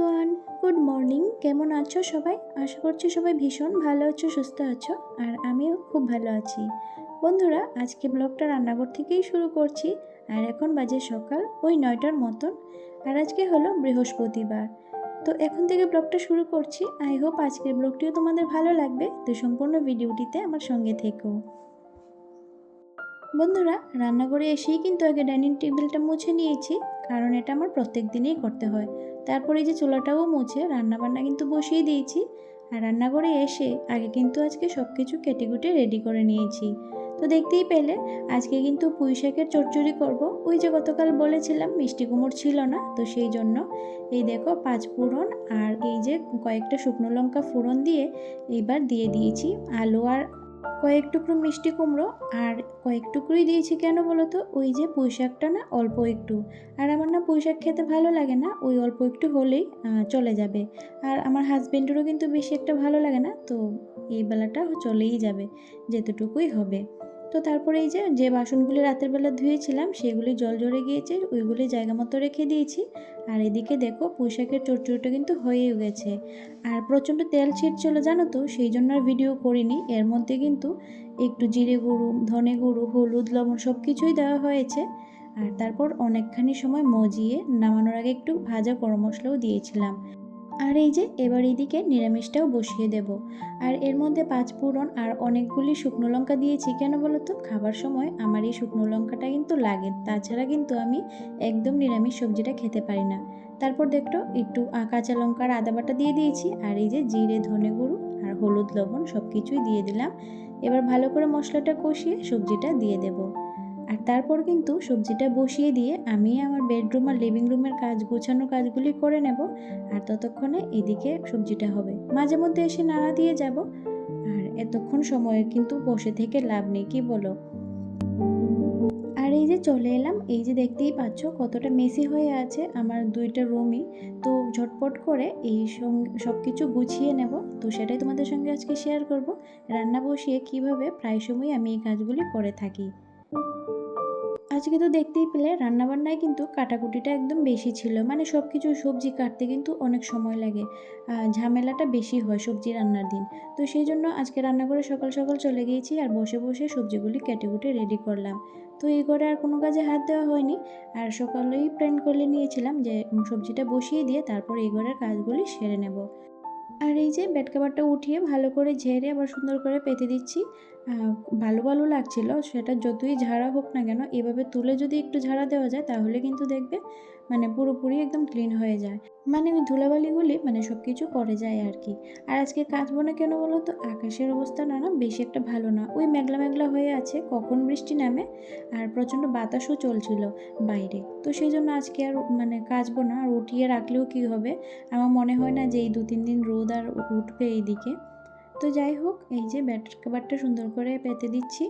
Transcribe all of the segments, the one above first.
Everyone, good morning. কেমন আছো সবাই? আশা করছি সবাই ভীষণ ভালো আছো, সুস্থ আছো, আর আমিও খুব ভালো আছি। বন্ধুরা, আজকে ব্লগটা রান্নাঘর থেকেই শুরু করছি। আর এখন বাজে সকাল ওই 9টার মতন। আর আজকে হলো বৃহস্পতিবার। তো এখন থেকে ব্লগটা শুরু করছি। আই হোপ আজকের ব্লগটিও তোমাদের ভালো লাগবে। তো সম্পূর্ণ ভিডিওটিতে আমার সঙ্গে থেকো। বন্ধুরা, রান্নাঘরে এসেই কিন্তু আগে ডাইনিং টেবিলটা মুছে নিয়েছি, কারণ এটা আমার প্রত্যেক দিনই করতে হয়। তারপরে এই যে চুলাটাও মুছে রান্নাবান্না কিন্তু বসিয়ে দিয়েছি। আর রান্নাঘরে এসে আগে কিন্তু আজকে সব কিছু কেটে কুটে রেডি করে নিয়েছি। তো দেখতেই পেলে আজকে কিন্তু পুঁই শাকের চচ্চড়ি করবো। ওই যে গতকাল বলেছিলাম মিষ্টি কুমড় ছিল না, তো সেই জন্য এই দেখো 5 ফোড়ন আর এই যে কয়েকটা শুকনো লঙ্কা ফোড়ন দিয়ে এইবার দিয়ে দিয়েছি আলু আর কয়েক টুকরো মিষ্টি কুমড়ো। আর কয়েক টুকরোই দিয়েছি কেন বলো তো, ওই যে পুঁই শাকটা না অল্প একটু, আর আমার না পুঁই শাক খেতে ভালো লাগে না, ওই অল্প একটু হলেই চলে যাবে। আর আমার হাজবেন্ডেরও কিন্তু বেশি একটা ভালো লাগে না, তো এই বেলাটা চলেই যাবে, যেতটুকুই হবে। তো তারপরে এই যে বাসনগুলি রাতের বেলা ধুয়েছিলাম সেগুলি জল ঝরে গিয়েছে, ওইগুলি জায়গা মতো রেখে দিয়েছি। আর এদিকে দেখো পুঁই শাকের চচ্চড়িটা কিন্তু হয়েই গেছে। আর প্রচণ্ড তেল ছিটছিল জানো তো, সেই জন্য আর ভিডিও করিনি। এর মধ্যে কিন্তু একটু জিরে গুঁড়ো, ধনে গুঁড়ো, হলুদ, লবণ সব কিছুই দেওয়া হয়েছে। আর তারপর অনেকখানি সময় মজিয়ে নামানোর আগে একটু ভাজা গরম মশলাও দিয়েছিলাম। আর এই যে এবার এইদিকে নিরামিষটাও বসিয়ে দেব। আর এর মধ্যে 5 ফোড়ন আর অনেকগুলি শুকনো লঙ্কা দিয়েছি কেন বলো তো, খাবার সময় আমার এই শুকনো লঙ্কাটা কিন্তু লাগে, তাছাড়া কিন্তু আমি একদম নিরামিষ সবজিটা খেতে পারি না। তারপর দেখো একটু কাঁচা লঙ্কার আদা বাটা দিয়ে দিয়েছি, আর এই যে জিরে, ধনে গুঁড়ো আর হলুদ, লবণ সব কিছুই দিয়ে দিলাম। এবার ভালো করে মশলাটা কষিয়ে সবজিটা দিয়ে দেবো। আর তারপর কিন্তু সবজিটা বসিয়ে দিয়ে আমি আমার বেডরুম আর লিভিং রুমের কাজ গোছানো কাজগুলি করে নেব। আর ততক্ষণে এদিকে সবজিটা হবে, মাঝে মধ্যে এসে নাড়া দিয়ে যাব। আর এতক্ষণ সময়ে কিন্তু বসে থেকে লাভ নেই, কি বলো? আর এই যে চলে এলাম, এই যে দেখতেই পাচ্ছ কতটা মেসি হয়ে আছে আমার 2টা রুমই। তো ঝটপট করে এই সব কিছু গুছিয়ে নেব। তো সেটাই তোমাদের সঙ্গে আজকে শেয়ার করব, রান্না বসিয়ে কিভাবে প্রায় সময় আমি এই কাজগুলি করে থাকি। আজকে তো দেখতেই পেলে রান্নাবান্নায় কিন্তু কাটাকুটিটা একদম বেশি ছিল, মানে সব কিছু সবজি কাটতে কিন্তু অনেক সময় লাগে, ঝামেলাটা বেশি হয় সবজি রান্নার দিন। তো সেই জন্য আজকে রান্নাঘরে সকাল সকাল চলে গিয়েছি আর বসে বসে সবজিগুলি কেটে কুটে রেডি করলাম। তো এই করে আর কোনো কাজে হাত দেওয়া হয়নি। আর সকালেই প্ল্যান করে নিয়েছিলাম যে সবজিটা বসিয়ে দিয়ে তারপর এই ঘরের কাজগুলি সেরে নেব। আর এই যে বেড কভারটা উঠিয়ে ভালো করে ঝেড়ে আবার সুন্দর করে পেতে দিচ্ছি। ভালো ভালো লাগছিল, সেটা যতই ঝাড়া হোক না কেন এভাবে তুলে যদি একটু ঝাড়া দেওয়া যায় তাহলে কিন্তু দেখবে মানে পুরোপুরি একদম ক্লিন হয়ে যায়, মানে ওই ধুলাবালিগুলি মানে সব কিছু পড়ে যায় আর কি। আর আজকে কাচবো না কেন বলো তো, আকাশের অবস্থা না বেশি একটা ভালো না, ওই মেঘলা মেঘলা হয়ে আছে, কখন বৃষ্টি নামে। আর প্রচণ্ড বাতাসও চলছিল বাইরে, তো সেই জন্য আজকে আর মানে কাচবো না। আর উঠিয়ে রাখলেও কি হবে, আমার মনে হয় না যে এই 2-3 দিন রোদ আর উঠবে এইদিকে। তো যাই হোক, এই যে বেড কভারটা সুন্দর করে পেতে দিচ্ছি।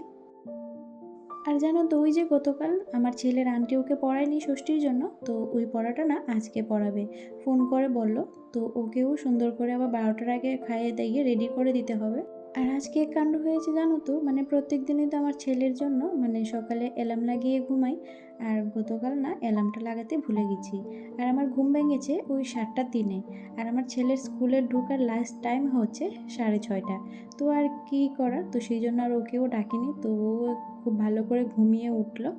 আর জানো তো, ওই যে গতকাল আমার ছেলের আন্টি ওকে পড়ায়নি ষষ্ঠীর জন্য, তো ওই পড়াটা না আজকে পড়াবে, ফোন করে বলল। তো ওকেও সুন্দর করে আবার 12টার আগে খাইয়ে দাইয়ে রেডি করে দিতে হবে। আর আজকে এক কাণ্ড হয়েছে জানো তো, মানে প্রত্যেক দিনই তো আমার ছেলের জন্য মানে সকালে অ্যালার্ম লাগিয়ে ঘুমাই, আর গতকাল না অ্যালার্মটা লাগাতে ভুলে গেছি। আর আমার ঘুম ভেঙেছে ওই 7টার দিনে। আর আমার ছেলের স্কুলে ঢোকার লাস্ট টাইম হচ্ছে 6:30। তো আর কি করার, তো সেই জন্য আর ওকেও ডাকিনি, তো ও খুব ভালো করে ঘুমিয়ে উঠলো।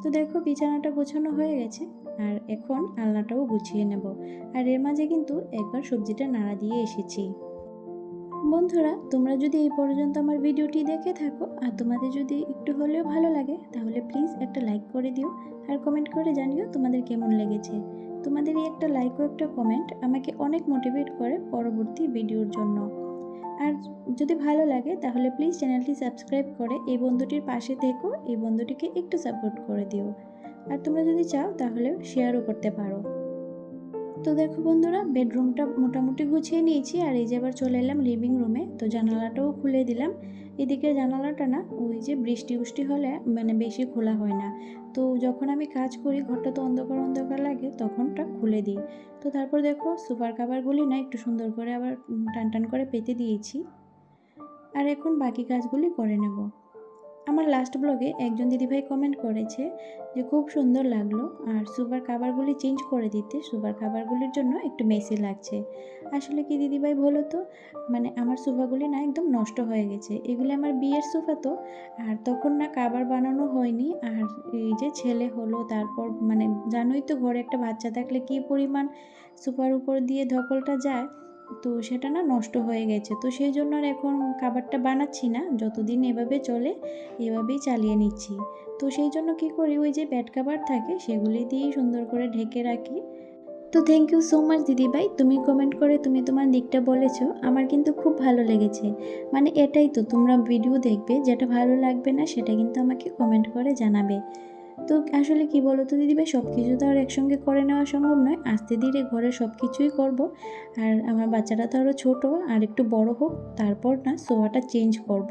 তো দেখো বিছানাটা গোছানো হয়ে গেছে, আর এখন আলনাটাও গুছিয়ে নেব। আর এর মাঝে কিন্তু একবার সবজিটা নাড়া দিয়ে এসেছি। বন্ধুরা, তোমরা যদি এই পর্যন্ত আমার ভিডিওটি দেখে থাকো আর তোমাদের যদি একটু হলেও ভালো লাগে তাহলে প্লিজ একটা লাইক করে দিও, আর কমেন্ট করে জানিও তোমাদের কেমন লেগেছে। তোমাদের এই একটা লাইক ও একটা কমেন্ট আমাকে অনেক মোটিভেট করে পরবর্তী ভিডিওর জন্য। আর যদি ভালো লাগে তাহলে প্লিজ চ্যানেলটি সাবস্ক্রাইব করে এই বন্ধুটির পাশে থেকো, এই বন্ধুটিকে একটু সাপোর্ট করে দিও। আর তোমরা যদি চাও তাহলে শেয়ারও করতে পারো। তো দেখো বন্ধুরা, বেডরুমটা মোটামুটি গুছিয়ে নিয়েছি, আর এই যে আবার চলে এলাম লিভিং রুমে। তো জানালাটাও খুলে দিলাম। এদিকে জানালাটা না ওই যে বৃষ্টি উষ্টি হলে মানে বেশি খোলা হয় না, তো যখন আমি কাজ করি ঘরটা তো অন্ধকার অন্ধকার লাগে তখনটা খুলে দিই। তো তারপর দেখো সুপার কাভারগুলি না একটু সুন্দর করে আবার টান টান করে পেতে দিয়েছি। আর এখন বাকি কাজগুলি করে নেব। আমার লাস্ট ব্লগে একজন দিদিভাই কমেন্ট করেছে যে খুব সুন্দর লাগলো, আর সুপার কাভারগুলি চেঞ্জ করে দিতে, সুপার কাভারগুলির জন্য একটু মেসি লাগছে। আসলে কি দিদিভাই বলো তো, মানে আমার সোফাগুলি না একদম নষ্ট হয়ে গেছে। এগুলি আমার বিয়ের সোফা তো, আর তখন না কাভার বানানো হয়নি। আর এই যে ছেলে হলো, তারপর মানে জানোই তো ঘরে একটা বাচ্চা থাকলে কী পরিমাণ সোফার উপর দিয়ে ধকলটা যায়, তো সেটা না নষ্ট হয়ে গেছে। তো সেই জন্য আর এখন কাভারটা বানাচ্ছি না, যতদিন এভাবে চলে এভাবেই চালিয়ে নিচ্ছি। তো সেই জন্য কী করি, ওই যে বেড কাভার থাকে সেগুলি দিয়েই সুন্দর করে ঢেকে রাখি। তো থ্যাংক ইউ সো মাচ দিদিভাই, তুমি কমেন্ট করে তুমি তোমার দিকটা বলেছো, আমার কিন্তু খুব ভালো লেগেছে। মানে এটাই তো, তোমরা ভিডিও দেখবে, যেটা ভালো লাগবে না সেটা কিন্তু আমাকে কমেন্ট করে জানাবে। তো আসলে কি বলো তো দিদিভাই, সব কিছু তো আর একসঙ্গে করে নেওয়া সম্ভব নয়, আস্তে ধীরে ঘরে সব কিছুই করব। আর আমার বাচ্চাটা তো আরও ছোটো, আর একটু বড় হোক, তারপর না সোফাটা চেঞ্জ করব।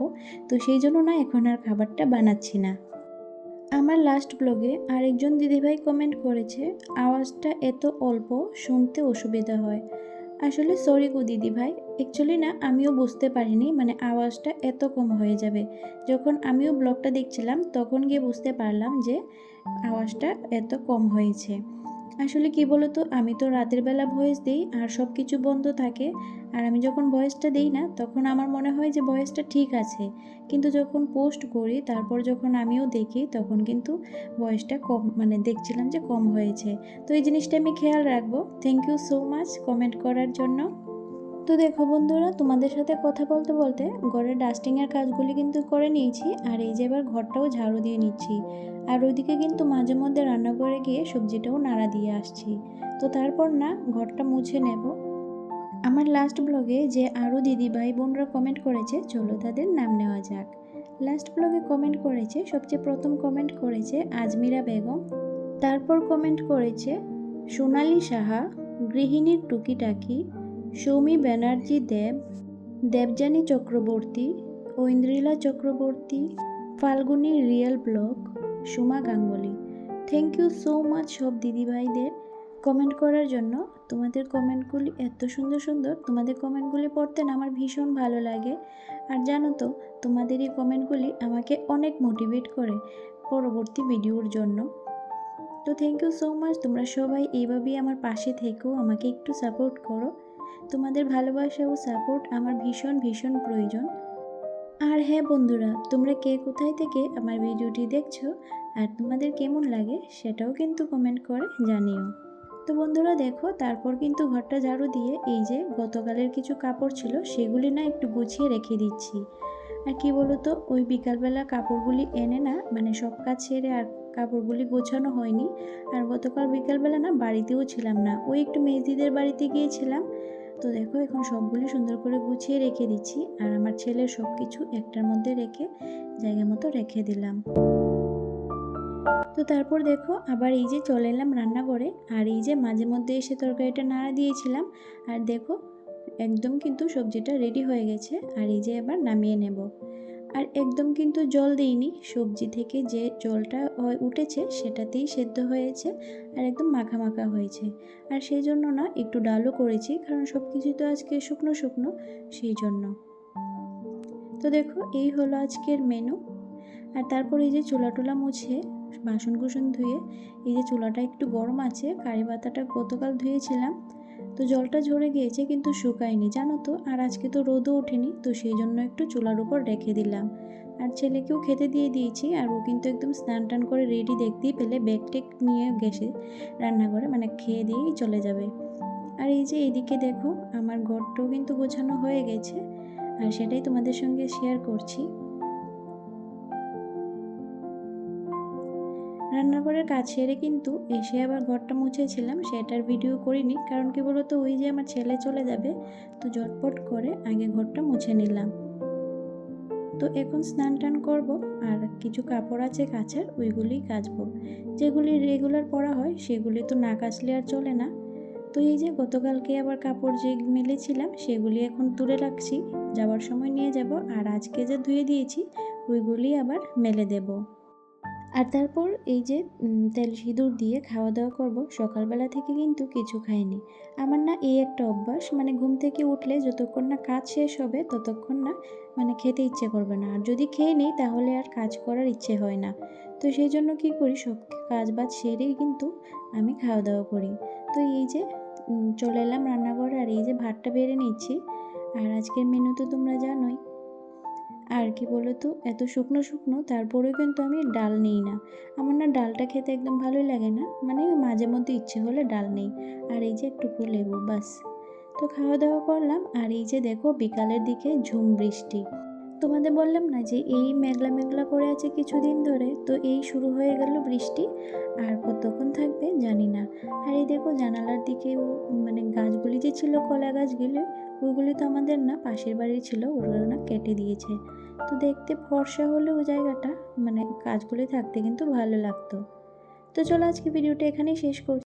তো সেই জন্য না এখন আর খাবারটা বানাচ্ছি না। আমার লাস্ট ব্লগে আরেকজন দিদিভাই কমেন্ট করেছে, আওয়াজটা এত অল্প, শুনতে অসুবিধা হয়। আসলে সরি গো দিদিভাই, অ্যাকচুয়ালি না আমিও বুঝতে পারিনি মানে আওয়াজটা এত কম হয়ে যাবে। যখন আমিও ব্লগটা দেখছিলাম তখন গিয়ে বুঝতে পারলাম যে আওয়াজটা এত কম হয়েছে। আসলে কি বলো তো, আমি তো রাতের বেলা ভয়েস দিই আর সব কিছু বন্ধ থাকে, আর আমি যখন ভয়েসটা দিই না তখন আমার মনে হয় যে ভয়েসটা ঠিক আছে, কিন্তু যখন পোস্ট করি তারপর যখন আমিও দেখি তখন কিন্তু ভয়েসটা কম, মানে দেখছিলাম যে কম হয়েছে। তো এই জিনিসটা আমি খেয়াল রাখবো। Thank you so much comment করার জন্য। তো দেখো বন্ধুরা, তোমাদের সাথে কথা বলতে বলতে ঘরের ডাস্টিংয়ের কাজগুলি কিন্তু করে নিয়েছি, আর এই যে এবার ঘরটাও ঝাড়ু দিয়ে নিচ্ছি। আর ওইদিকে কিন্তু মাঝে মধ্যে রান্নাঘরে গিয়ে সবজিটাও নাড়া দিয়ে আসছি। তো তারপর না ঘরটা মুছে নেব। আমার লাস্ট ব্লগে যে আরও দিদি ভাই বোনরা কমেন্ট করেছে, চলো তাদের নাম নেওয়া যাক। লাস্ট ব্লগে কমেন্ট করেছে, সবচেয়ে প্রথম কমেন্ট করেছে আজমিরা বেগম, তারপর কমেন্ট করেছে সোনালী সাহা, গৃহিণীর টুকিটাকি, Soumi Banerjee Deb, Debjani Chakraborty, Aindrila Chakraborty, Falguni real blog, Suma Ganguly. Thank you so much সব দিদিভাইদের কমেন্ট করার জন্য। তোমাদের কমেন্টগুলি এত সুন্দর সুন্দর, তোমাদের কমেন্টগুলি পড়তে না আমার ভীষণ ভালো লাগে। আর জানো তো, তোমাদের এই কমেন্টগুলি আমাকে অনেক মোটিভেট করে পরবর্তী ভিডিওর জন্য। তো থ্যাংক ইউ সো মাচ, তোমরা সবাই এইভাবেই আমার পাশে থেকো, আমাকে একটু সাপোর্ট করো। তোমাদের ভালোবাসা ও সাপোর্ট আমার ভীষণ ভীষণ প্রয়োজন। আর হ্যাঁ বন্ধুরা, তোমরা কে কোথায় থেকে আমার ভিডিওটি দেখছো আর তোমাদের কেমন লাগে সেটাও কিন্তু কমেন্ট করে জানিও। তো বন্ধুরা দেখো, তারপর কিন্তু ঘরটা ঝাড়ু দিয়ে এই যে গতকালের কিছু কাপড় ছিল সেগুলি না একটু গুছিয়ে রেখে দিচ্ছি। আর কি বলো তো, ওই বিকালবেলা কাপড়গুলি এনে না মানে সব কাজ ছেড়ে আর কাপড়গুলি গোছানো হয়নি। আর গতকাল বিকালবেলা না বাড়িতেও ছিলাম না, ওই একটু মেজদিদের বাড়িতে গিয়েছিলাম। তো দেখো এখন সবগুলি সুন্দর করে গুছিয়ে রেখে দিচ্ছি, আর আমার ছেলের সব কিছু একটার মধ্যে রেখে জায়গা মতো রেখে দিলাম। তো তারপর দেখো আবার এই যে চলে এলাম রান্নাঘরে, আর এই যে মাঝে মধ্যে এসে তরকারিটা নাড়া দিয়েছিলাম। আর দেখো একদম কিন্তু সবজিটা রেডি হয়ে গেছে, আর এই যে এবার নামিয়ে নেব। আর একদম কিন্তু জল দিইনি, সবজি থেকে যে জলটা উঠেছে সেটাতেই সেদ্ধ হয়েছে, আর একদম মাখা মাখা হয়েছে। আর সেই জন্য না একটু ডালও করেছি, কারণ সব কিছু তো আজকে শুকনো শুকনো, সেই জন্য। তো দেখো এই হলো আজকের মেনু। আর তারপর এই যে চুলা টুলা মুছে বাসন কুসন ধুয়ে, এই যে চুলাটা একটু গরম আছে, কারি পাতাটা গতকাল ধুয়েছিলাম, তো জলটা ঝরে গিয়েছে কিন্তু শুকায়নি জানো তো। আর আজকে তো রোদও ওঠেনি, তো সেই জন্য একটু চুলার উপর রেখে দিলাম। আর ছেলেকেও খেতে দিয়ে দিয়েছি, আর ও কিন্তু একদম স্নান টান করে রেডি, দেখতেই পেলে ব্যাগ টেক নিয়ে গেছে রান্নাঘরে, মানে খেয়ে দিয়েই চলে যাবে। আর এই যে এইদিকে দেখো আমার ঘরটাও কিন্তু গোছানো হয়ে গেছে, আর সেটাই তোমাদের সঙ্গে শেয়ার করছি। রান্নাঘরের কাজ সেরে কিন্তু এসে আবার ঘরটা মুছেছিলাম, সেটার ভিডিও করিনি, কারণ কি বলতো ওই যে আমার ছেলে চলে যাবে, তো ঝটপট করে আগে ঘরটা মুছে নিলাম। তো এখন স্নান টান করব, আর কিছু কাপড় আছে কাচার, ওইগুলোই কাচবো। যেগুলি রেগুলার পরা হয় সেগুলি তো না কাচলে আর চলে না। তো এই যে গতকালকে আবার কাপড় যে মেলেছিলাম সেগুলি এখন তুলে রাখছি, যাওয়ার সময় নিয়ে যাব। আর আজকে যে ধুয়ে দিয়েছি ওইগুলি আবার মেলে দেব। আর তারপর এই যে তেল সিঁদুর দিয়ে খাওয়া দাওয়া করব। সকালবেলা থেকে কিন্তু কিছু খাইনি। আমার না এই একটা অভ্যাস, মানে ঘুম থেকে উঠলে যতক্ষণ না কাজ শেষ হবে ততক্ষণ না মানে খেতে ইচ্ছে করবে না। আর যদি খেয়ে নিই তাহলে আর কাজ করার ইচ্ছে হয় না। তো সেই জন্য কী করি, সব কাজ বাজ সেরেই কিন্তু আমি খাওয়া দাওয়া করি। তো এই যে চলে এলাম রান্নাঘরে, আর এই যে ভাতটা বেড়ে নিচ্ছি। আর আজকের মেনু তো তোমরা জানোই। আর কি বলো তো, এত শুকনো শুকনো তারপরেও কিন্তু আমি ডাল নিই না। আমার না ডালটা খেতে একদম ভালোই লাগে না, মানে মাঝে মধ্যে ইচ্ছে হলে ডাল নেই। আর এই যে একটুকু লেবু, বাস। তো খাওয়া দাওয়া করলাম, আর এই যে দেখো বিকালের দিকে ঝুম বৃষ্টি। তোমাদের বললাম না যে এই মেঘলা মেঘলা করে আছে কিছুদিন ধরে, তো এই শুরু হয়ে গেল বৃষ্টি। আর কতক্ষণ থাকবে জানি না। আর এই দেখো জানালার দিকেও, মানে গাছগুলি যে ছিল কলা গাছগুলো, ওইগুলি তো আমাদের না পাশের বাড়ির ছিল, ওগুলো না কেটে দিয়েছে। তো দেখতে ফর্সা হলেও জায়গাটা, মানে গাছগুলি থাকতে কিন্তু ভালো লাগতো। তো চলো আজকে ভিডিওটা এখানেই শেষ করছি।